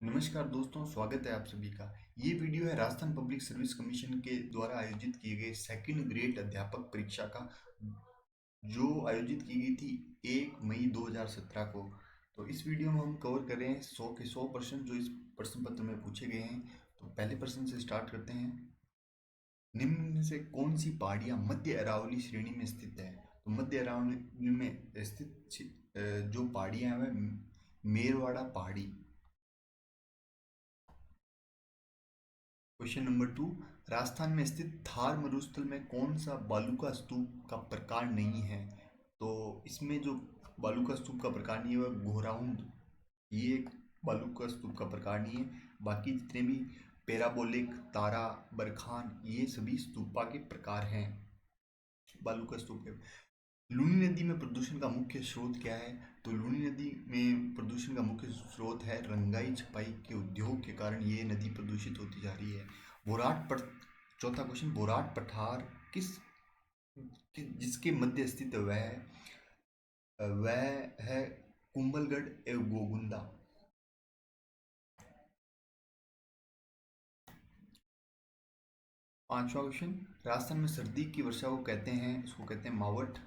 नमस्कार दोस्तों, स्वागत है आप सभी का। ये वीडियो है राजस्थान पब्लिक सर्विस कमीशन के द्वारा आयोजित किए गए सेकंड ग्रेड अध्यापक परीक्षा का, जो आयोजित की गई थी 1 मई 2017 को। तो इस वीडियो में हम कवर कर रहे हैं 100 के 100 प्रश्न जो इस प्रश्न पत्र में पूछे गए हैं। तो पहले प्रश्न से स्टार्ट करते हैं। निम्न में से कौन सी पहाड़ियाँ मध्य अरावली श्रेणी में स्थित है? तो मध्य अरावली में स्थित जो पहाड़ियाँ हैं वह मेरवाड़ा पहाड़ी। क्वेश्चन नंबर 2, राजस्थान में स्थित थार मरुस्थल में कौन सा बालूका स्तूप का प्रकार नहीं है? तो इसमें जो बालूका स्तूप का प्रकार नहीं है वह घोराउंड, ये एक बालूका स्तूप का प्रकार नहीं है। बाकी जितने भी पैराबोलिक, तारा, बरखान, ये सभी स्तूपा के प्रकार हैं बालूका स्तूप के। लूनी नदी में प्रदूषण का मुख्य स्रोत क्या है? तो लूनी नदी में प्रदूषण का मुख्य स्रोत है रंगाई छपाई के उद्योग के कारण ये नदी प्रदूषित होती जा रही है। बोराट पठ चौथा क्वेश्चन, बोराट पठार जिसके मध्य स्थित वह है कुंभलगढ़ एवं गोगुंदा। पांचवा क्वेश्चन, राजस्थान में सर्दी की वर्षा को कहते हैं, इसको कहते हैं मावठ।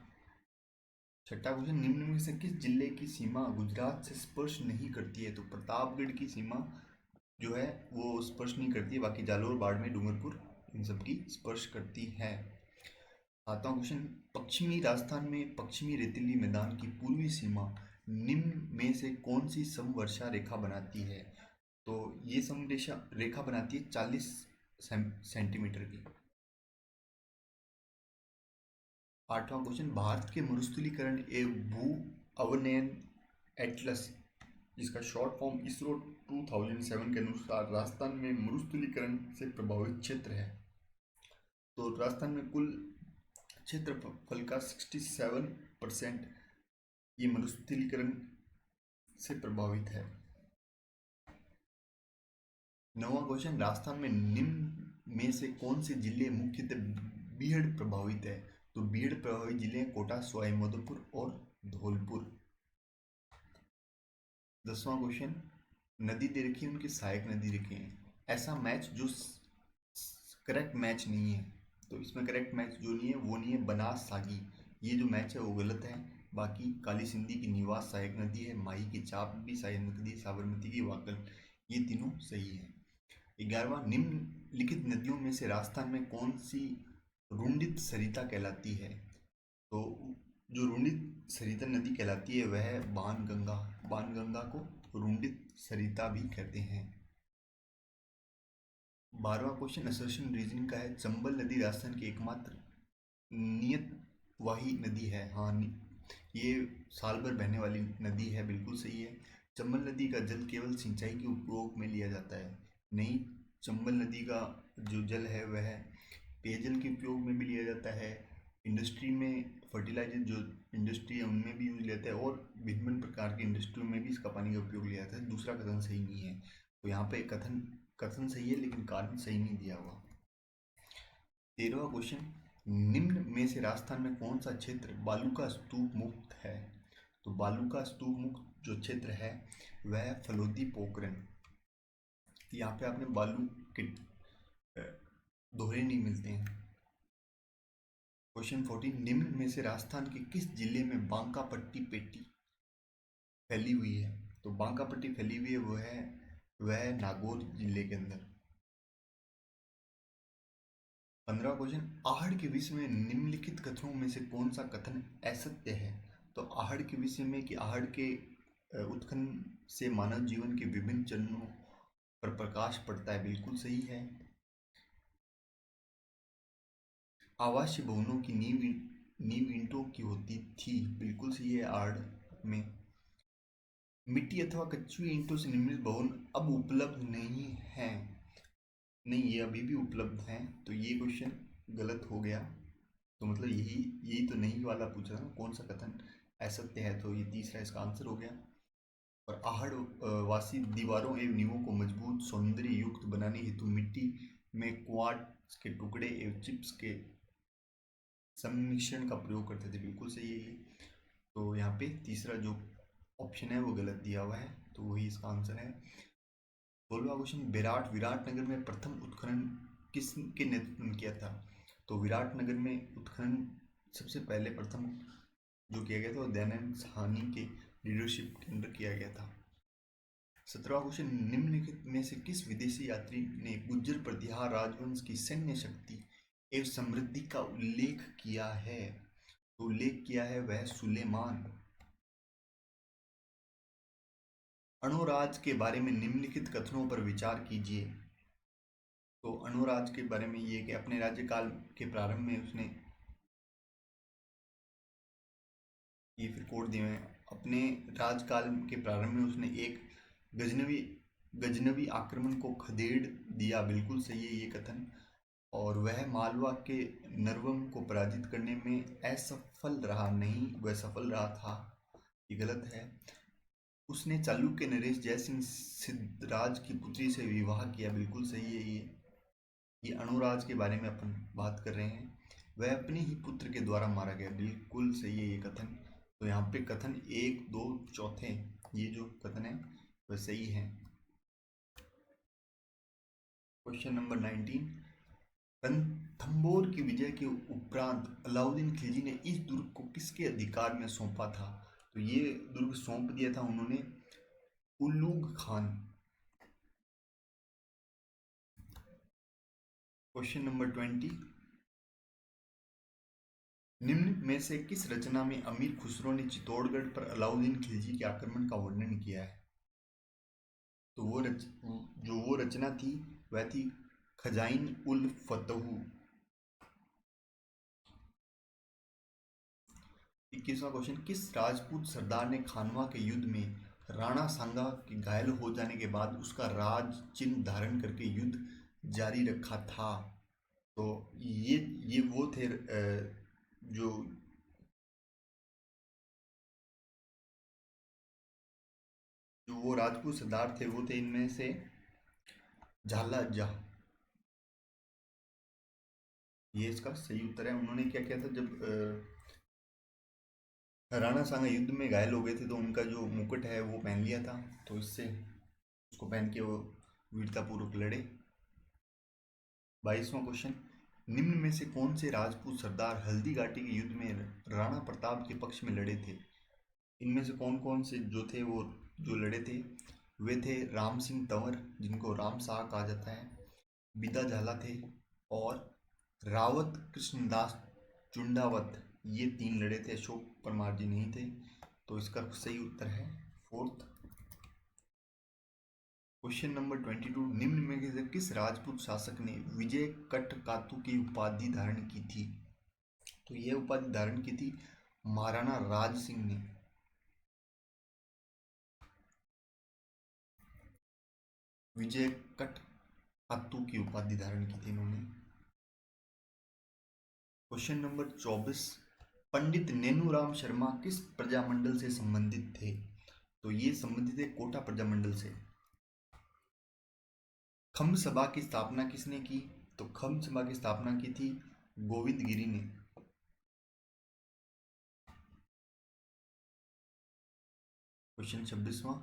छठा क्वेश्चन, निम्न में से किस जिले की सीमा गुजरात से स्पर्श नहीं करती है? तो प्रतापगढ़ की सीमा जो है वो स्पर्श नहीं करती है, बाकी जालोर, बाड़मेर, डूंगरपुर इन सब की स्पर्श करती है। सातवां क्वेश्चन, पश्चिमी राजस्थान में पश्चिमी रेतीली मैदान की पूर्वी सीमा निम्न में से कौन सी समवर्षा रेखा बनाती है? तो ये समरेखा रेखा बनाती है 40 सेंटीमीटर की। आठवां क्वेश्चन, भारत के मरुस्थलीकरण एवं भू अवनयन एटलस, जिसका शॉर्ट फॉर्म इसरो 2007 के अनुसार राजस्थान में मरुस्थलीकरण से प्रभावित क्षेत्र है। तो राजस्थान में कुल क्षेत्रफल का 67% ये मरुस्थलीकरण से प्रभावित है। नौवां क्वेश्चन, राजस्थान में निम्न में से कौन से जिले मुख्यतः बीहड़ प्रभावित है? तो बीहड़ प्रभावित जिले हैं कोटा, सवाई माधोपुर और धौलपुर। 10वां क्वेश्चन, नदी दे रखी है, उनकी सहायक नदी रखी है। ऐसा मैच जो करेक्ट मैच नहीं है, तो इसमें करेक्ट मैच जो नहीं है वो नहीं है बनास सागी, ये जो मैच है वो गलत है। बाकी काली सिंधी की निवास सहायक नदी है, माही की चाप भी सहायक नदी है, साबरमती की वाकल, ये तीनों सही है। 11वां, निम्नलिखित नदियों में से राजस्थान में कौन सी रुंडित सरिता कहलाती है? तो जो रुंडित सरिता नदी कहलाती है वह है बाणगंगा। बाणगंगा को रुंडित सरिता भी कहते हैं। 12वां क्वेश्चन असर्शन रीजनिंग का है, चंबल नदी राजस्थान की एकमात्र नियत वाही नदी है। हाँ, ये साल भर बहने वाली नदी है, बिल्कुल सही है। चंबल नदी का जल केवल सिंचाई के उपयोग में लिया जाता है? नहीं, चंबल नदी का जो जल है वह पेयजल के उपयोग में भी लिया जाता है, इंडस्ट्री में फर्टिलाइजर जो इंडस्ट्री है उनमें भी यूज लेता है, और भिन्न भिन्न प्रकार की इंडस्ट्रियों में भी इसका पानी का उपयोग लिया जाता है। दूसरा कथन सही नहीं है। तो यहाँ पे कथन कथन सही है लेकिन कारण सही नहीं दिया हुआ। 13वां क्वेश्चन, निम्न में से राजस्थान में कौन सा क्षेत्र बालू का स्तूप मुक्त है? तो बालू का स्तूप मुक्त जो क्षेत्र है वह फलोदी पोखरण। यहाँ पे आपने बालू के दोहरे नहीं मिलते हैं। क्वेश्चन 14, निम्न में से राजस्थान के किस जिले में बांका पट्टी पेटी फैली हुई है? तो बांका पट्टी फैली हुई है वह नागौर जिले के अंदर। 15वां क्वेश्चन, आहड़ के विषय में निम्नलिखित कथनों में से कौन सा कथन असत्य है? तो आहड़ के विषय में कि आहड़ के उत्खनन से मानव जीवन के विभिन्न चरणों पर प्रकाश पड़ता है, बिल्कुल सही है। आवासीय भवनों की नींव ईंटों की होती थी, बिल्कुल सही है आहड़ में। मिट्टी अथवा कच्ची ईंटों से निर्मित भवन अब उपलब्ध नहीं है। नहीं, ये अभी भी उपलब्ध हैं, तो ये क्वेश्चन गलत हो गया। तो मतलब यही यही तो नहीं वाला पूछा था ना, कौन सा कथन असत्य है, तो ये तीसरा इसका आंसर हो गया। और आहड़ वासी दीवारों एवं नींवों को मजबूत सौंदर्य युक्त बनाने हेतु मिट्टी में क्वार्ट्ज के टुकड़े एवं चिप्स के सम्मिश्रण का प्रयोग करते थे, बिल्कुल सही है ये। तो यहाँ पे तीसरा जो ऑप्शन है वो गलत दिया हुआ है, तो वही इसका आंसर है। 16वां क्वेश्चन, विराटनगर में प्रथम उत्खनन किसके नेतृत्व में किया था? तो विराटनगर में उत्खनन सबसे पहले प्रथम जो किया गया था वो दयानंद साहनी के लीडरशिप के अंदर किया गया था। 17वां क्वेश्चन, निम्नलिखित में से किस विदेशी यात्री ने गुज्जर प्रतिहार राजवंश की सैन्य शक्ति एवं समृद्धि का उल्लेख किया है? तो उल्लेख किया है वह सुलेमान। अणोराज के बारे में निम्नलिखित कथनों पर विचार कीजिए। तो अणोराज के बारे में ये कि अपने राज्यकाल के प्रारंभ में उसने, ये फिर कोड दिए हैं, अपने राजकाल के प्रारंभ में उसने एक गजनवी गजनवी आक्रमण को खदेड़ दिया, बिल्कुल सही है ये कथन। और वह मालवा के नरवम को पराजित करने में असफल रहा, नहीं वह सफल रहा था, ये गलत है। उसने चालुक्य नरेश जयसिंह सिद्धराज की पुत्री से विवाह किया, बिल्कुल सही है ये अणुराज के बारे में अपन बात कर रहे हैं। वह अपने ही पुत्र के द्वारा मारा गया, बिल्कुल सही है ये कथन। तो यहाँ पे कथन 1, 2, चौथे ये जो कथन है वह सही है। क्वेश्चन नंबर 19, रणथंभौर की विजय के उपरांत अलाउद्दीन खिलजी ने इस दुर्ग को किसके अधिकार में सौंपा था? तो ये दुर्ग सौंप दिया था उन्होंने उल्लूग खान। क्वेश्चन नंबर 20, निम्न में से किस रचना में अमीर खुसरो ने चित्तौड़गढ़ पर अलाउद्दीन खिलजी के आक्रमण का वर्णन किया है? तो वो रचना थी वह थी खजाइन उल फतहू। 21वां क्वेश्चन, किस राजपूत सरदार ने खानवा के युद्ध में राणा सांगा के घायल हो जाने के बाद उसका राज चिन्ह धारण करके युद्ध जारी रखा था? तो ये वो थे जो वो राजपूत सरदार थे, वो थे इनमें से झाला जहाँ। ये इसका सही उत्तर है। उन्होंने क्या किया था, जब राणा सांगा युद्ध में घायल हो गए थे तो उनका जो मुकुट है वो पहन लिया था, तो इससे उसको पहन के वो वीरतापूर्वक लड़े। 22वां क्वेश्चन, निम्न में से कौन से राजपूत सरदार हल्दी घाटी के युद्ध में राणा प्रताप के पक्ष में लड़े थे? इनमें से कौन कौन से जो थे वो जो लड़े थे, वे थे राम सिंह तंवर, जिनको राम शाह कहा जाता है, बिदा झाला थे, और रावत कृष्णदास चुंडावत, ये 3 लड़े थे, अशोक परमार जी नहीं थे। तो इसका सही उत्तर है 4th। क्वेश्चन नंबर 22, निम्न में से किस राजपूत शासक ने विजय कटकातु की उपाधि धारण की थी? तो यह उपाधि धारण की थी महाराणा राज सिंह ने। विजय कटकातु की उपाधि धारण की थी इन्होंने। क्वेश्चन नंबर 24, पंडित नेनूराम शर्मा किस प्रजामंडल से संबंधित थे? तो ये संबंधित है कोटा प्रजामंडल से। खम्ब सभा की स्थापना किसने की? तो खम्ब सभा की स्थापना की थी गोविंद गिरी ने। क्वेश्चन 26वां,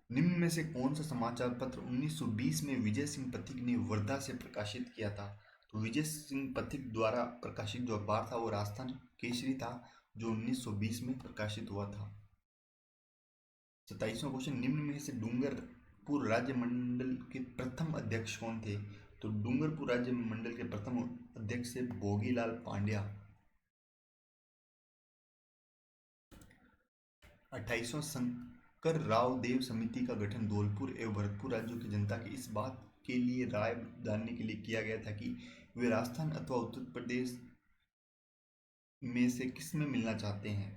निम्न में से कौन सा समाचार पत्र 1920 में विजय सिंह पथिक ने वर्धा से प्रकाशित किया था? तो विजय सिंह पथिक द्वारा प्रकाशित जो अखबार था वो राजस्थान केसरी था, जो 1920 में प्रकाशित हुआ था। 27वां क्वेश्चन, निम्न में से डूंगरपुर राज्य मंडल के प्रथम अध्यक्ष कौन थे? तो डूंगरपुर राज्य मंडल के प्रथम अध्यक्ष थे भोगीलाल पांड्या। 28वां, शंकर राव देव समिति का गठन धौलपुर एवं भरतपुर राज्यों की जनता की इस बात के लिए राय जानने के लिए किया गया था कि वे राजस्थान अथवा उत्तर प्रदेश में से किस में मिलना चाहते हैं।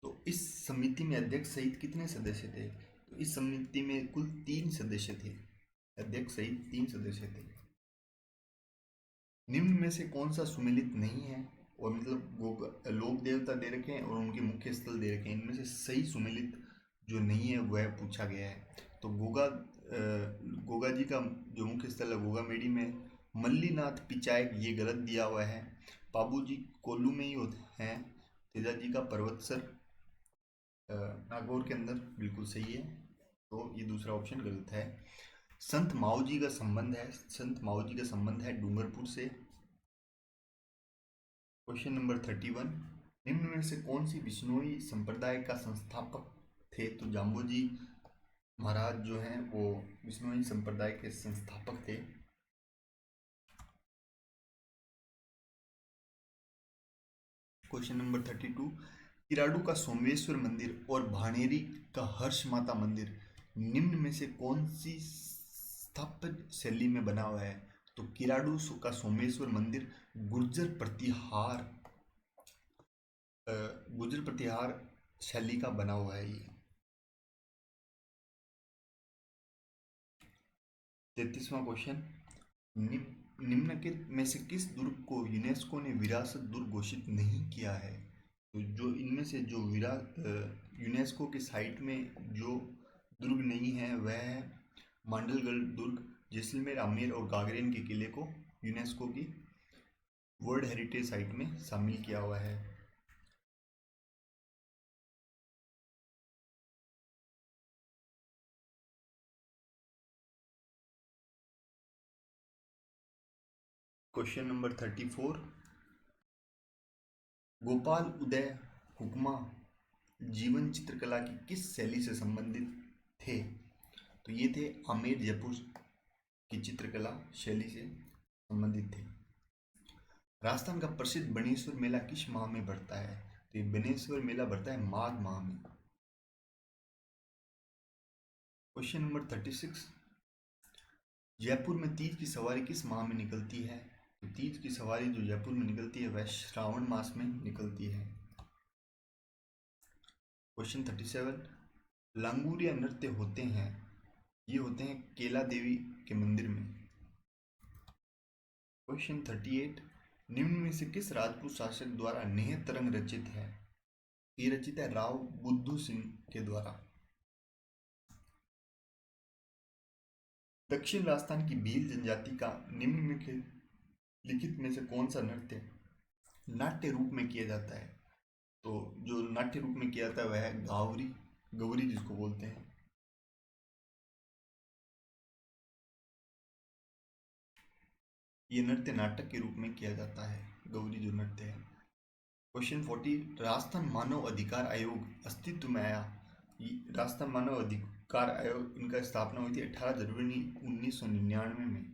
तो इस समिति में अध्यक्ष सहित कितने सदस्य थे? तो इस समिति में कुल 3 सदस्य थे, अध्यक्ष सहित 3 सदस्य थे। निम्न में से कौन सा सुमेलित नहीं है? और मतलब लोक देवता दे रखे हैं और उनके मुख्य स्थल दे रखे हैं, इनमें से सही सुमेलित जो नहीं है वह पूछा गया है। तो गोगा जी का जो मुख्य स्थल है गोगामेडी में। मल्लीनाथ पिचायक ये गलत दिया हुआ है। बाबू जी कोल्लू में ही होते हैं। तेजा जी का पर्वतसर नागौर के अंदर, बिल्कुल सही है। तो ये दूसरा ऑप्शन गलत है। संत माऊजी का संबंध है डूंगरपुर से। क्वेश्चन नंबर 31, निम्न में से कौन सी बिश्नोई संप्रदाय का संस्थापक थे? तो जाम्बोजी महाराज जो हैं वो बिश्नोई संप्रदाय के संस्थापक थे। क्वेश्चन नंबर 32, किराडू का सोमेश्वर मंदिर और भाणेरी का हर्ष माता मंदिर निम्न में से कौन सी स्थापत्य शैली में बना हुआ है? तो किराडू का सोमेश्वर मंदिर गुर्जर प्रतिहार शैली का बना हुआ है। ये 33वां क्वेश्चन, निम्नलिखित में से किस दुर्ग को यूनेस्को ने विरासत दुर्ग घोषित नहीं किया है? तो जो इनमें से जो यूनेस्को की साइट में जो दुर्ग नहीं है वह है मांडलगढ़ दुर्ग, जैसलमेर, आमेर और गागरेन के किले को यूनेस्को की वर्ल्ड हेरिटेज साइट में शामिल किया हुआ है। क्वेश्चन नंबर 34, गोपाल उदय हुक्मा जीवन चित्रकला की किस शैली से संबंधित थे? तो ये थे आमेर जयपुर की चित्रकला शैली से संबंधित थे। राजस्थान का प्रसिद्ध बनेश्वर मेला किस माह में बढ़ता है? तो ये बनेश्वर मेला बढ़ता है माघ माह में। क्वेश्चन नंबर 36, जयपुर में तीज की सवारी किस माह में निकलती है? तो तीज की सवारी जो जयपुर में निकलती है वह श्रावण मास में निकलती है। क्वेश्चन 37, लांगुरिया नृत्य होते हैं, ये होते हैं केला देवी के मंदिर में। क्वेश्चन 38, निम्न में से किस राजपूत शासक द्वारा नेह तरंग रचित है? ये रचित है राव बुद्धू सिंह के द्वारा। दक्षिण राजस्थान की भील जनजाति का निम्नलिखित में से कौन सा नृत्य नाट्य रूप में किया जाता है? तो जो नाट्य रूप में किया जाता है वह है गौरी जिसको बोलते हैं। ये नृत्य नाटक के रूप में किया जाता है, गौरी जो नृत्य है। क्वेश्चन 40, राजस्थान मानव अधिकार आयोग अस्तित्व में आया। राजस्थान मानव अधिकार आयोग इनका स्थापना हुई थी 18 जनवरी 1999 में।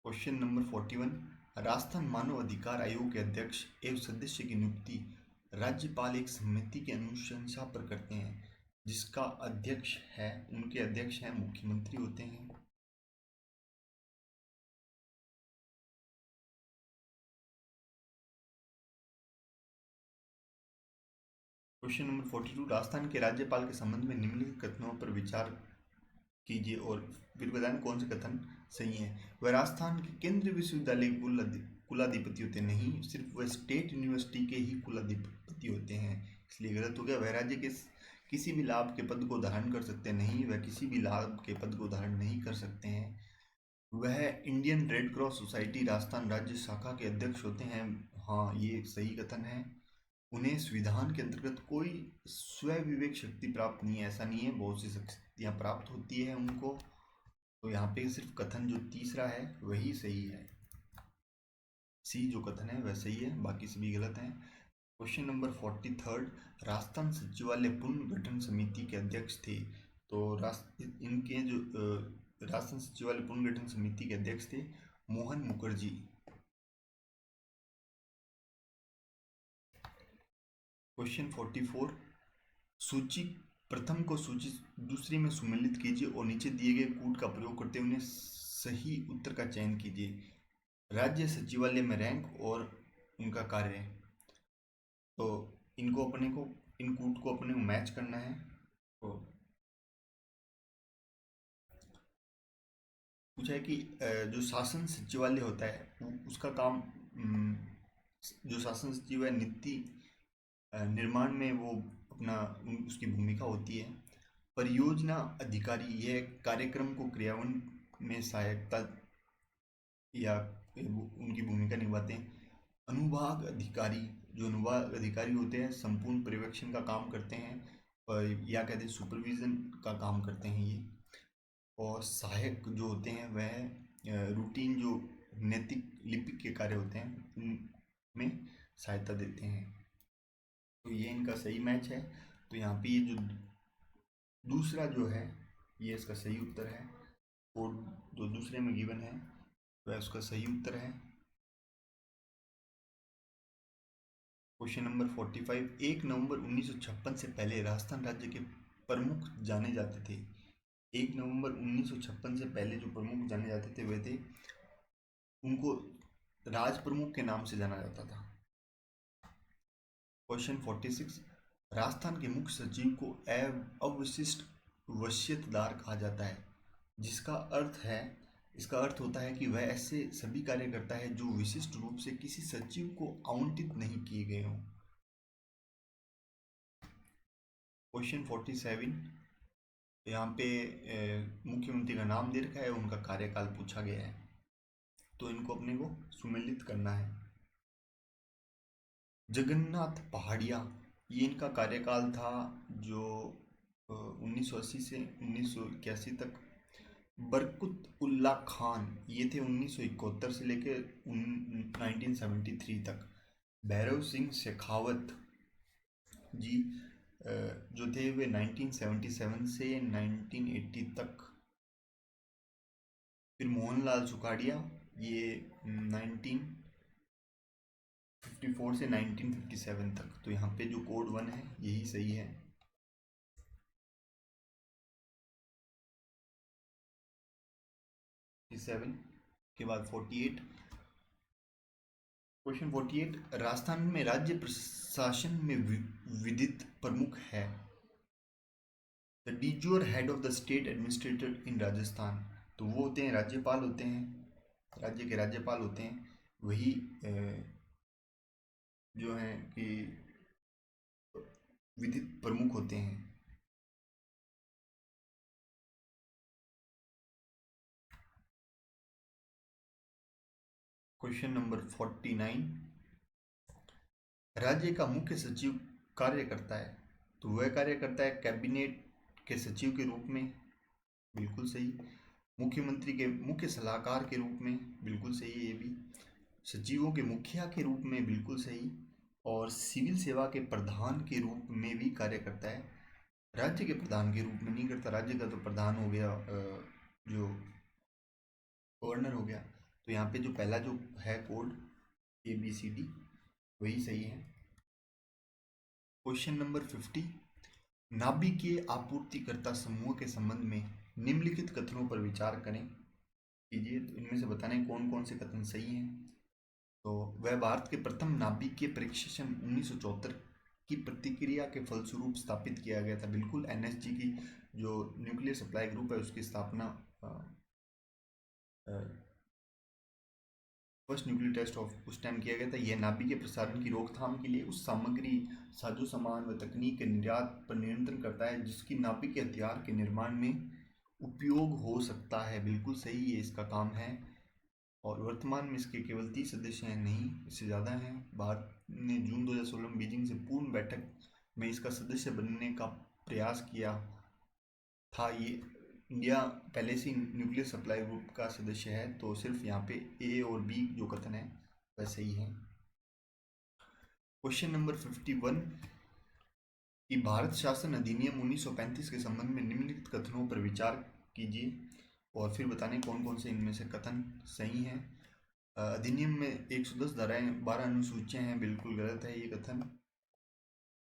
क्वेश्चन नंबर 41, राजस्थान मानव अधिकार आयोग के अध्यक्ष एवं सदस्य की नियुक्ति राज्यपाल एक समिति की अनुशंसा पर करते हैं, जिसका उनके अध्यक्ष हैं मुख्यमंत्री होते हैं। क्वेश्चन नंबर 42, राजस्थान के राज्यपाल के संबंध में निम्नलिखित कथनों पर विचार कीजिए और फिर बताएं कौन से कथन सही है। वह राजस्थान के केंद्रीय विश्वविद्यालय के कुलाधिपति होते नहीं, सिर्फ वह स्टेट यूनिवर्सिटी के ही कुलाधिपति होते हैं, इसलिए गलत हो गया। वह राज्य के किसी भी लाभ के पद को धारण कर सकते नहीं, वह किसी भी लाभ के पद को धारण नहीं कर सकते हैं। वह Indian red cross society Rajasthan राज्य शाखा के अध्यक्ष होते हैं। हाँ, ये एक सही कथन है। उन्हें संविधान के अंतर्गत कोई स्व विवेक शक्ति प्राप्त नहीं है, ऐसा नहीं है, बहुत सी शक्तियाँ प्राप्त होती है उनको। तो यहाँ पे सिर्फ कथन जो तीसरा है वही सही है, सी जो कथन है वह सही है, बाकी सभी गलत हैं। क्वेश्चन नंबर 43, राजस्थान सचिवालय पुनर्गठन समिति के अध्यक्ष थे। तो इनके जो राजस्थान सचिवालय पुनर्गठन समिति के अध्यक्ष थे मोहन मुखर्जी। क्वेश्चन 44, सूची प्रथम को सूची दूसरी में सम्मिलित कीजिए और नीचे दिए गए कूट का प्रयोग करते हुए सही उत्तर का चयन कीजिए। राज्य सचिवालय में रैंक और उनका कार्य, तो इन कूट को अपने को मैच करना है। तो पूछा है कि जो शासन सचिवालय होता है उसका काम, जो शासन सचिव है नीति निर्माण में वो उसकी भूमिका होती है। परियोजना अधिकारी यह कार्यक्रम को क्रियान्वयन में सहायता या उनकी भूमिका निभाते हैं। अनुभाग अधिकारी जो अनुवाद अधिकारी होते हैं संपूर्ण पर्यवेक्षण का काम करते हैं, और या कहते हैं सुपरविजन का काम करते हैं ये। और सहायक जो होते हैं वह रूटीन जो नैतिक लिपिक के कार्य होते हैं उनमें सहायता देते हैं। तो ये इनका सही मैच है। तो यहाँ पे ये जो दूसरा जो है ये इसका सही उत्तर है। कोड जो दूसरे में गिवन है वह उसका सही उत्तर है। क्वेश्चन नंबर 45, 1 नवंबर 1956 से पहले राजस्थान राज्य के प्रमुख जाने जाते थे। 1 नवंबर 1956 से पहले जो प्रमुख जाने जाते थे वे थे, उनको राज प्रमुख के नाम से जाना जाता था। क्वेश्चन 46, राजस्थान के मुख्य सचिव को अवशिष्ट वसीयतदार कहा जाता है, जिसका अर्थ है, इसका अर्थ होता है कि वह ऐसे सभी कार्य करता है जो विशिष्ट रूप से किसी सचिव को आवंटित नहीं किए गए हों। क्वेश्चन 47, यहाँ पे मुख्यमंत्री का नाम दे रखा है, उनका कार्यकाल पूछा गया है, तो इनको अपने को सुमेलित करना है। जगन्नाथ पहाड़िया, ये इनका कार्यकाल था जो 1980 से 1981 तक। बरकत उल्ला खान, ये थे 1971 से लेकर 1973 तक। भैरव सिंह शेखावत जी जो थे वे 1977 से 1980 तक। फिर मोहनलाल सुखाड़िया, ये 1954 से 1957 तक। तो यहाँ पे जो कोड 1 है यही सही है। के बाद 48, क्वेश्चन 48, राजस्थान में राज्य प्रशासन में विदित प्रमुख है। The de jure head of the state administrator in Rajasthan, तो वो होते हैं राज्यपाल होते हैं, राज्य के राज्यपाल होते हैं, वही जो है कि विदित प्रमुख होते हैं। क्वेश्चन नंबर 49, राज्य का मुख्य सचिव कार्य करता है, तो वह कार्य करता है कैबिनेट के सचिव के रूप में, बिल्कुल सही। मुख्यमंत्री के मुख्य सलाहकार के रूप में, बिल्कुल सही है ये भी। सचिवों के मुखिया के रूप में, बिल्कुल सही। और सिविल सेवा के प्रधान के रूप में भी कार्य करता है, राज्य के प्रधान के रूप में नहीं करता। राज्य का तो प्रधान हो गया जो गवर्नर हो गया। तो यहाँ पे जो पहला जो है कोड ABCD वही सही है। क्वेश्चन नंबर 50, नाभिकीय आपूर्तिकर्ता समूह के संबंध में निम्नलिखित कथनों पर विचार करें कीजिए। तो इनमें से बताने कौन कौन से कथन सही हैं। तो वह भारत के प्रथम नाभिकीय परीक्षण 1974 की प्रतिक्रिया के फलस्वरूप स्थापित किया गया था, बिल्कुल। NSG की जो न्यूक्लियर सप्लाई ग्रुप है उसकी स्थापना फर्स्ट न्यूक्लियर टेस्ट ऑफ उस टाइम किया गया था। यह नाभिकीय प्रसारण की रोकथाम के लिए उस सामग्री, साजो सामान व तकनीक के निर्यात पर नियंत्रण करता है जिसकी नाभिकीय हथियार के निर्माण में उपयोग हो सकता है, बिल्कुल सही, ये इसका काम है। और वर्तमान में इसके केवल 30 सदस्य हैं, नहीं इससे ज़्यादा हैं। भारत ने जून 2016 में बीजिंग से पूर्ण बैठक में इसका सदस्य बनने का प्रयास किया था। ये इंडिया पहले से न्यूक्लियर सप्लाई ग्रुप का सदस्य है, तो सिर्फ यहाँ पे A और B जो कथन है वह सही है। क्वेश्चन नंबर 51, कि भारत शासन अधिनियम 1935 के संबंध में निम्नलिखित कथनों पर विचार कीजिए और फिर बताने कौन कौन से इनमें से कथन सही हैं। अधिनियम में 110 धाराएं, 12 अनुसूचियां हैं, बिल्कुल गलत है ये कथन।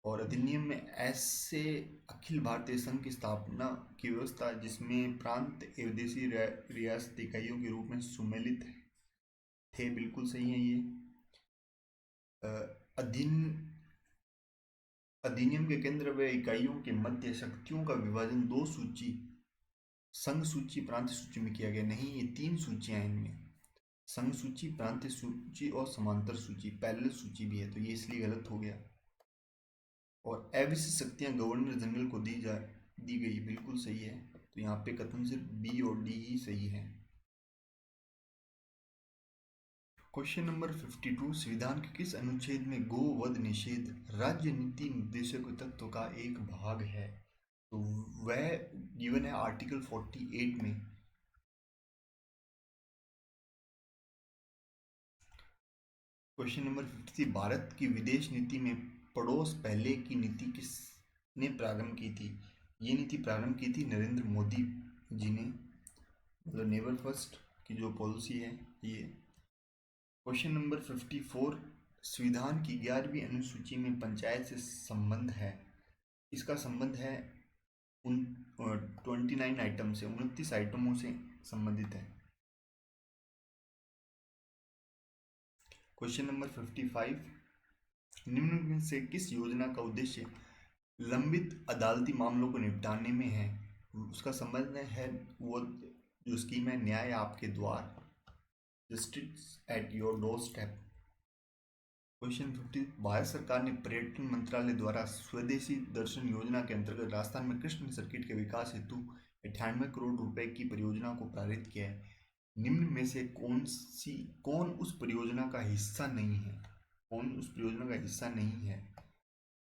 और अधिनियम में ऐसे अखिल भारतीय संघ की स्थापना की व्यवस्था जिसमें प्रांत एवं देशी रियासत इकाइयों के रूप में सुमेलित थे, बिल्कुल सही है ये। अधिनियम के केंद्र व इकाइयों के मध्य शक्तियों का विभाजन 2 सूची, संघ सूची, प्रांत सूची में किया गया, नहीं, ये 3 सूचियां हैं इनमें, संघ सूची, प्रांतीय सूची और समांतर सूची, पैरेलल सूची भी है, तो ये इसलिए गलत हो गया। और अविशिष्ट शक्तियां गवर्नर जनरल को दी गई, बिल्कुल सही है। तो यहाँ पे कथन सिर्फ B और D ही सही है। क्वेश्चन नंबर 52, संविधान के किस अनुच्छेद में गो वध निषेध राज्य नीति निर्देशक तत्व का एक भाग है? तो वह गिवन है आर्टिकल 48 में। क्वेश्चन नंबर 53, भारत की विदेश नीति में पड़ोस पहले की नीति किसने प्रारंभ की थी? ये नीति प्रारंभ की थी नरेंद्र मोदी जी ने, मतलब नेबर फर्स्ट की जो पॉलिसी है ये। क्वेश्चन नंबर 54, संविधान की 11वीं अनुसूची में पंचायत से संबंध है। इसका संबंध है 29 आइटम से, 29 आइटमों से संबंधित है। क्वेश्चन नंबर 55, निम्न में से किस योजना का उद्देश्य लंबित अदालती मामलों को निपटाने में है? उसका संबंध है वो जो स्कीम है न्याय आपके द्वार, justice at your door step. Question 50, Bharat सरकार ने पर्यटन मंत्रालय द्वारा स्वदेशी दर्शन योजना के अंतर्गत राजस्थान में कृष्ण सर्किट के विकास हेतु 98 करोड़ रुपए की परियोजना को पारित किया है। निम्न में से कौन उस परियोजना का हिस्सा नहीं है? कौन उस परियोजना का हिस्सा नहीं है?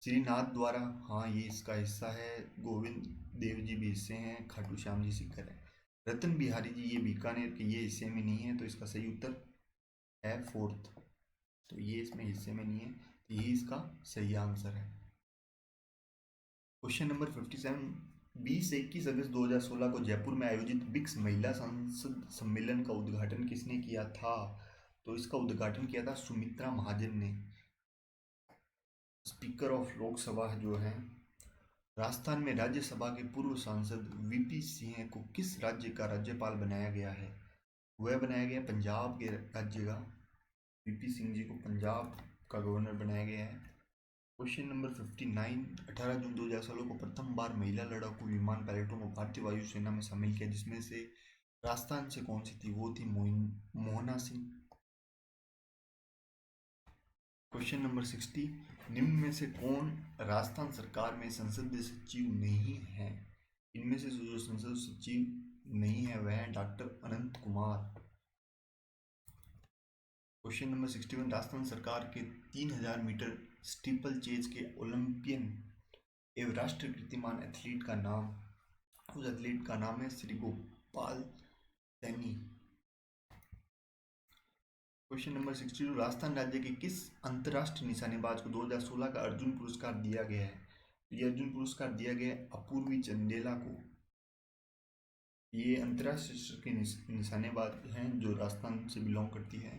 श्रीनाथ द्वारा, हाँ ये इसका हिस्सा है। गोविंद देव जी भी हिस्से हैं, खाटू श्याम जी सीकर है। रतन बिहारी जी ये बीकानेर के ये हिस्से में नहीं है, तो इसका सही उत्तर है फोर्थ, तो ये इसमें हिस्से में नहीं है, तो यही इसका सही आंसर है। क्वेश्चन नंबर 57, 20 से 21 अगस्त 2016 को जयपुर में आयोजित ब्रिक्स महिला संसद सम्मेलन का उद्घाटन किसने किया था? तो इसका उद्घाटन किया था सुमित्रा महाजन ने, स्पीकर ऑफ लोकसभा जो है। राजस्थान में राज्यसभा के पूर्व सांसद वीपी सिंह को किस राज्य का राज्यपाल बनाया गया है? वह बनाया गया पंजाब के राज्य का। वीपी सिंह जी को पंजाब का गवर्नर बनाया गया है। क्वेश्चन नंबर 59, 18 जून 2016 को प्रथम बार महिला लड़ाकू विमान पायलटों को भारतीय वायुसेना में शामिल किया, जिसमें से राजस्थान से कौन सी थी? वो थी मोहना सिंह। क्वेश्चन नंबर 60, निम्न में से कौन राजस्थान सरकार में संसदीय सचिव नहीं है? इनमें से जो संसदीय सचिव नहीं है वह है डॉक्टर अनंत कुमार। क्वेश्चन नंबर 61, राजस्थान सरकार के 3000 मीटर स्टीपल चेज के ओलंपियन एवं राष्ट्रीय कीर्तिमान एथलीट का नाम, उस एथलीट का नाम है श्री गोपाल सैनी। क्वेश्चन नंबर 62, राजस्थान राज्य के किस अंतर्राष्ट्रीय निशानेबाज को 2016 का अर्जुन पुरस्कार दिया गया है? ये अर्जुन पुरस्कार दिया गया अपूर्वी चंदेला को। ये अंतर्राष्ट्रीय स्तर के निशानेबाज हैं जो राजस्थान से बिलोंग करती है।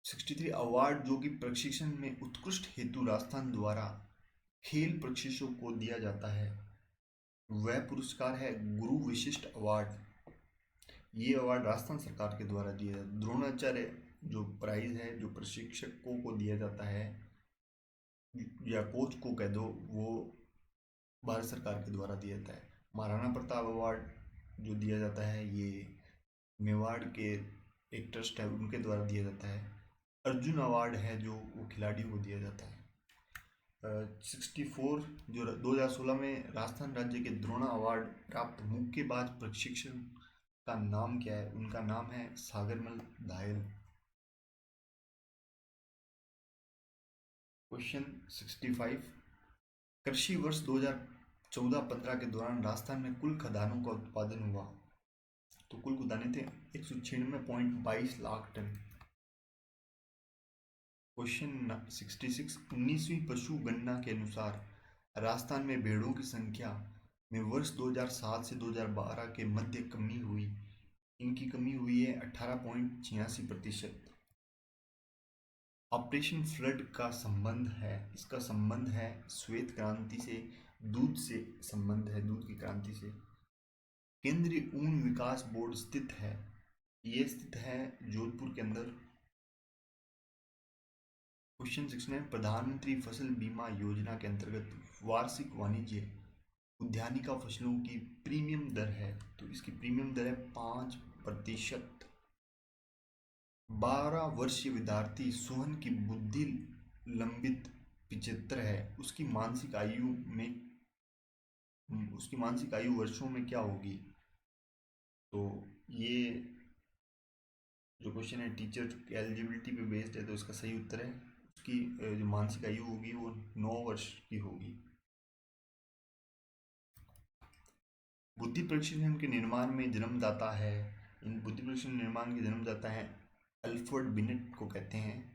63, अवार्ड जो कि प्रशिक्षण में उत्कृष्ट हेतु राजस्थान द्वारा खेल प्रशिक्षकों को दिया जाता है, वह पुरस्कार है गुरु विशिष्ट अवार्ड। ये अवार्ड राजस्थान सरकार के द्वारा दिया जाता है। द्रोणाचार्य जो प्राइज है जो प्रशिक्षकों को दिया जाता है या कोच को कह दो, वो भारत सरकार के द्वारा दिया जाता है। महाराणा प्रताप अवार्ड जो दिया जाता है ये मेवाड़ के एक ट्रस्ट है उनके द्वारा दिया जाता है। अर्जुन अवार्ड है जो वो खिलाड़ियों को दिया जाता है। 64, जो 2016 में राजस्थान राज्य के द्रोणा अवार्ड प्राप्त मुक्केबाज प्रशिक्षण का नाम क्या है? उनका नाम है सागरमल दायल। क्वेश्चन 65, कृषि वर्ष 2014-15 के दौरान राजस्थान में कुल खदानों का उत्पादन हुआ, तो कुल खदानें थे 196.22 लाख टन। क्वेश्चन 66, 19वीं पशु गणना के अनुसार राजस्थान में भेड़ों की संख्या में वर्ष 2007 से 2012 के मध्य कमी हुई, इनकी कमी हुई है 18.86%। ऑपरेशन फ्लड का संबंध है, इसका संबंध है श्वेत क्रांति से, दूध से संबंध है, दूध की क्रांति से। केंद्रीय ऊन विकास बोर्ड स्थित है, ये स्थित है जोधपुर के अंदर। क्वेश्चन 69, प्रधानमंत्री फसल बीमा योजना के अंतर्गत वार्षिक वाणिज्य उद्यानिका फसलों की प्रीमियम दर है, तो इसकी प्रीमियम दर है 5%। 12 वर्षीय विद्यार्थी सोहन की बुद्धि लंबित 75 है, उसकी मानसिक आयु वर्षों में क्या होगी? तो ये जो क्वेश्चन है टीचर एलिजिबिलिटी पे बेस्ड है, तो इसका सही उत्तर है उसकी जो मानसिक आयु होगी वो 9 वर्ष की होगी। बुद्धि प्रशिक्षण के निर्माण में जन्मदाता है, इन बुद्धि प्रशिक्षण निर्माण के जन्मदाता है अल्फ्रेड बिनेट को कहते हैं।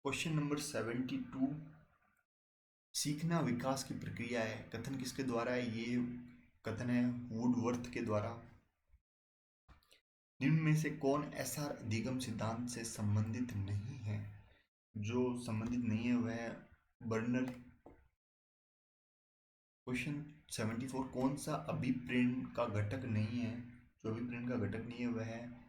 क्वेश्चन नंबर 72, सीखना विकास की प्रक्रिया है, कथन किसके द्वारा है? ये कथन है वुडवर्थ के द्वारा। निम्न में से कौन एसआर अधिगम सिद्धांत से संबंधित नहीं है? जो संबंधित नहीं है वह बर्नर। क्वेश्चन 74, कौन सा अभिप्रेरण का घटक नहीं है? जो अभिप्रेरण का घटक नहीं है वह है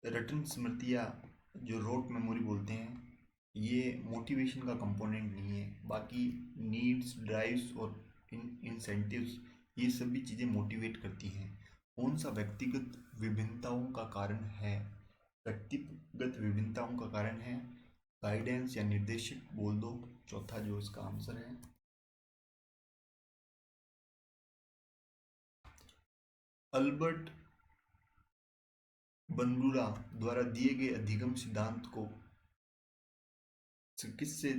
रटन स्मृतियाँ, जो रोट मेमोरी बोलते हैं, ये मोटिवेशन का कंपोनेंट नहीं है। बाकी नीड्स, ड्राइव्स और इंसेंटिव्स ये सभी चीज़ें मोटिवेट करती हैं। कौन सा व्यक्तिगत विभिन्नताओं का कारण है? व्यक्तिगत विभिन्नताओं का कारण है गाइडेंस या निर्देशक बोल दो, चौथा जो इसका आंसर है। अल्बर्ट बंदूरा द्वारा दिए गए अधिगम सिद्धांत को किससे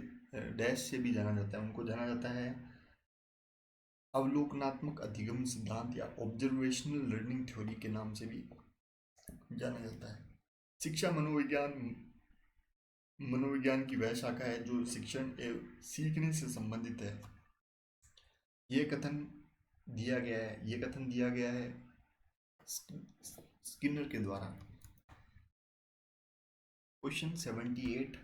डैश से भी जाना जाता है? उनको जाना जाता है अवलोकनात्मक अधिगम सिद्धांत या ऑब्जर्वेशनल लर्निंग थ्योरी के नाम से भी जाना जाता है। शिक्षा मनोविज्ञान की वह शाखा है जो शिक्षण एवं सीखने से संबंधित है। ये कथन दिया गया है स्किनर के द्वारा। क्वेश्चन 78,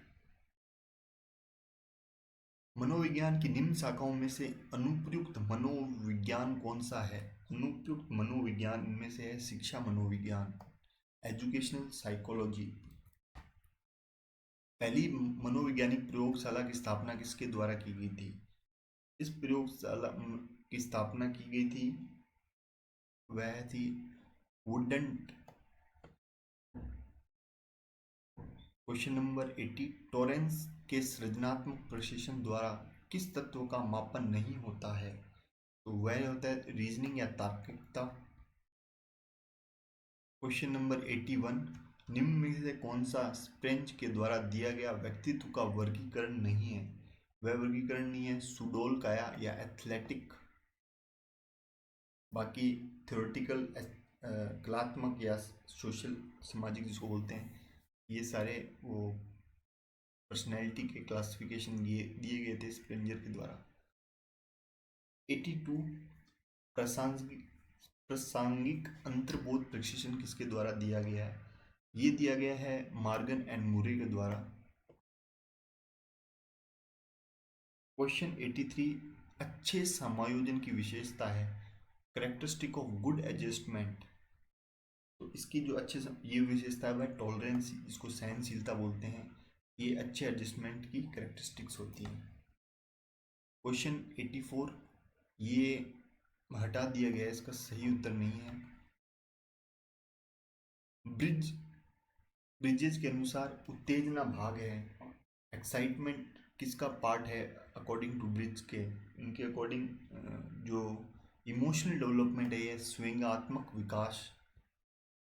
मनोविज्ञान की निम्न शाखाओं में से अनुप्रयुक्त मनोविज्ञान कौन सा है? अनुप्रयुक्त मनोविज्ञान इनमें से है शिक्षा मनोविज्ञान, एजुकेशनल साइकोलॉजी। पहली मनोवैज्ञानिक प्रयोगशाला की स्थापना किसके द्वारा की गई थी? इस प्रयोगशाला की स्थापना की गई थी वह थी वुडेंट। क्वेश्चन नंबर 80, टॉरेंस के सृजनात्मक प्रशिक्षण द्वारा किस तत्व का मापन नहीं होता है? तो वह होता है रीजनिंग या तार्किकता। क्वेश्चन नंबर 81, निम्न में से कौन सा स्प्रेंच के द्वारा दिया गया व्यक्तित्व का वर्गीकरण नहीं है? वह वर्गीकरण नहीं है सुडोल काया या एथलेटिक। बाकी थ्योरेटिकल, कलात्मक या सोशल सामाजिक जिसको बोलते हैं, ये सारे वो पर्सनैलिटी के क्लासिफिकेशन दिए गए थे स्प्रेंजर के द्वारा। 82, प्रासंगिक अंतर्बोध प्रशिक्षण किसके द्वारा दिया गया है? ये दिया गया है मॉर्गन एंड मुरे के द्वारा। क्वेश्चन 83, अच्छे समायोजन की विशेषता है कैरेक्टरिस्टिक ऑफ गुड एडजस्टमेंट। तो इसकी जो ये विशेषता है वह टॉलरेंस, इसको सहनशीलता बोलते हैं, ये अच्छे एडजस्टमेंट की कैरेक्टरिस्टिक्स होती हैं। क्वेश्चन 84, ये हटा दिया गया है, इसका सही उत्तर नहीं है। ब्रिजेस के अनुसार उत्तेजना भाग है, एक्साइटमेंट किसका पार्ट है अकॉर्डिंग टू ब्रिज के? इनके अकॉर्डिंग जो इमोशनल डेवलपमेंट है ये स्वयंगात्मक विकास,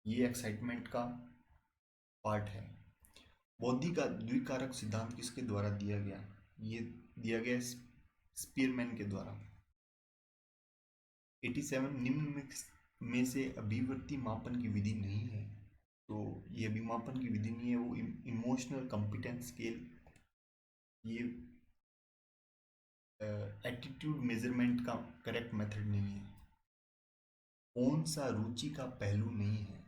ये एक्साइटमेंट का पार्ट है। बौद्धि का द्विकारक सिद्धांत किसके द्वारा दिया गया? ये दिया गया स्पीयरमैन के द्वारा। 87, निम्न में से अभिव्यक्ति मापन की विधि नहीं है। तो ये अभिमापन की विधि नहीं है, वो इमोशनल कॉम्पिटेंस स्केल, ये एटीट्यूड मेजरमेंट का करेक्ट मेथड नहीं है। कौन सा रुचि का पहलू नहीं है?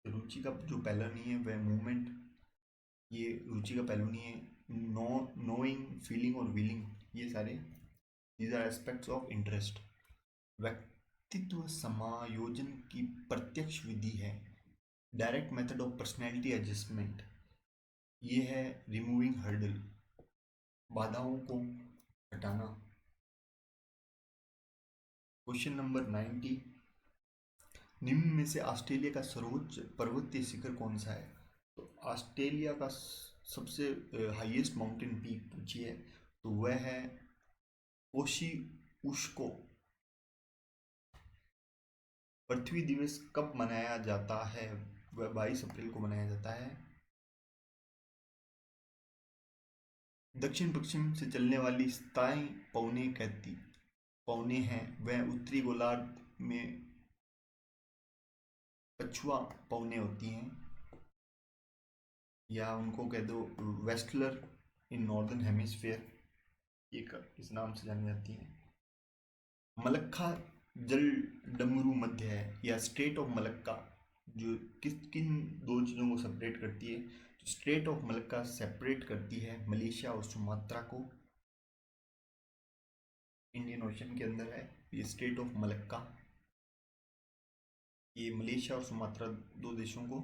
रुचि का जो पहलू नहीं है वह मूवमेंट, ये रुचि का पहलू नहीं है। नोइंग, फीलिंग और विलिंग, ये सारे these are aspects of interest. व्यक्तित्व समायोजन की प्रत्यक्ष विधि है direct method of personality adjustment, ये है रिमूविंग हर्डल, बाधाओं को हटाना। क्वेश्चन नंबर 90, निम्न में से ऑस्ट्रेलिया का सर्वोच्च पर्वतीय शिखर कौन सा है? तो ऑस्ट्रेलिया का सबसे हाईएस्ट माउंटेन पीक पूछी है तो वह है ओशिउश्को। पृथ्वी दिवस कब मनाया जाता है? वह 22 अप्रैल को मनाया जाता है। दक्षिण पश्चिम से चलने वाली स्थायी पौने कहती पौने हैं, वह उत्तरी गोलार्ध में पछुआ पौने होती हैं, या उनको कह दो वेस्टलर इन नॉर्दर्न हेमिस्फेयर, इस नाम से जानी जाती हैं। मलक्का जल डमरू मध्य है, या स्टेट ऑफ मलक्का जो किन दो चीज़ों को सेपरेट करती है? स्टेट ऑफ मलक्का सेपरेट करती है मलेशिया और सुमात्रा को, इंडियन ओशन के अंदर है ये स्टेट ऑफ मलक्का। ये मलेशिया और सुमात्रा दो देशों को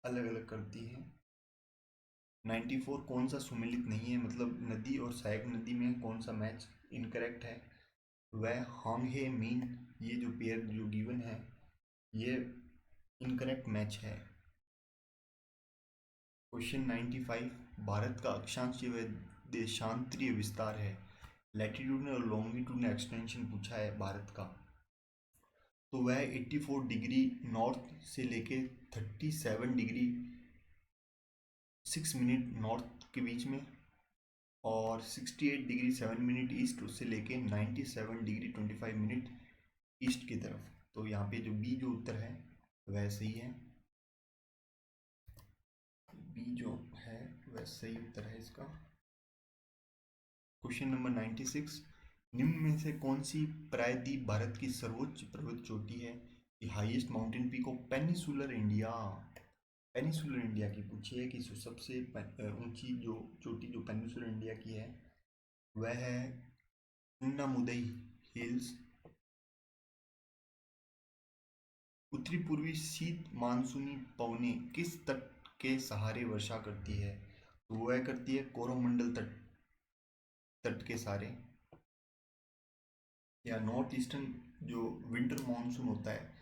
अलग अलग करती है। 94 कौन सा सुमेलित नहीं है, मतलब नदी और सहायक नदी में कौन सा मैच इनकरेक्ट है? वह होंगहे मीन, ये जो पेयर जो गिवन है ये इनकरेक्ट मैच है। क्वेश्चन 95, भारत का अक्षांशीय व देशांतरीय विस्तार है। लैटिट्यूड और लॉन्गिट्यूड एक्सटेंशन पूछा है भारत का, तो वह 84 डिग्री नॉर्थ से लेके 37 डिग्री 6 मिनट नॉर्थ के बीच में, और 68 डिग्री 7 मिनट ईस्ट से लेके 97 डिग्री 25 मिनट ईस्ट की तरफ। तो यहाँ पे जो बी जो उत्तर है वह सही है। बी जो है वह सही उत्तर है इसका। क्वेश्चन नंबर 96, निम्न में से कौन सी प्रायद्वीप भारत की सर्वोच्च पर्वत चोटी है? Highest mountain peak of peninsular India, peninsular India की पूछी है कि सबसे ऊंची जो चोटी जो पेनिसुलर इंडिया की है वह है उन्नामुदई हिल्स। उत्तरी पूर्वी शीत मानसूनी पवनें किस तट के सहारे वर्षा करती है? तो वह करती है कोरोमंडल तट के सहारे। या नॉर्थ ईस्टर्न जो विंटर मानसून होता है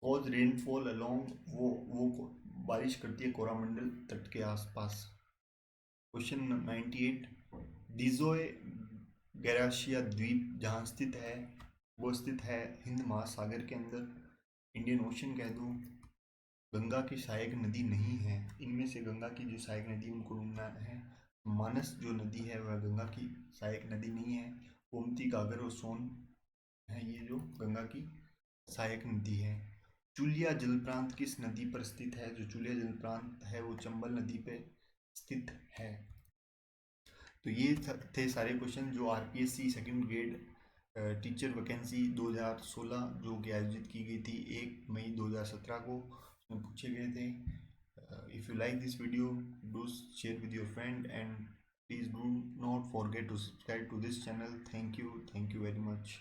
कॉज रेनफॉल अलोंग, वो बारिश करती है कोरोमंडल तट के आसपास। क्वेश्चन 98, डिज़ोए गैराशिया द्वीप जहाँ स्थित है वो स्थित है हिंद महासागर के अंदर, इंडियन ओशन कह दूँ। गंगा की सहायक नदी नहीं है, इनमें से गंगा की जो सहायक नदी उनको ढूंढना है। मानस जो नदी है वह गंगा की सहायक नदी नहीं है, गोमती गागर और सोन है ये जो गंगा की सहायक नदी है। चुलिया जलप्रांत किस नदी पर स्थित है? जो चुलिया जलप्रांत है वो चंबल नदी पे स्थित है। तो ये थे सारे क्वेश्चन जो RPSC second grade teacher vacancy 2016 जो कि आयोजित की गई थी 1 मई 2017 को, उसमें पूछे गए थे। If you like this video do share with your friend and please do not forget to subscribe to this channel. Thank you very much.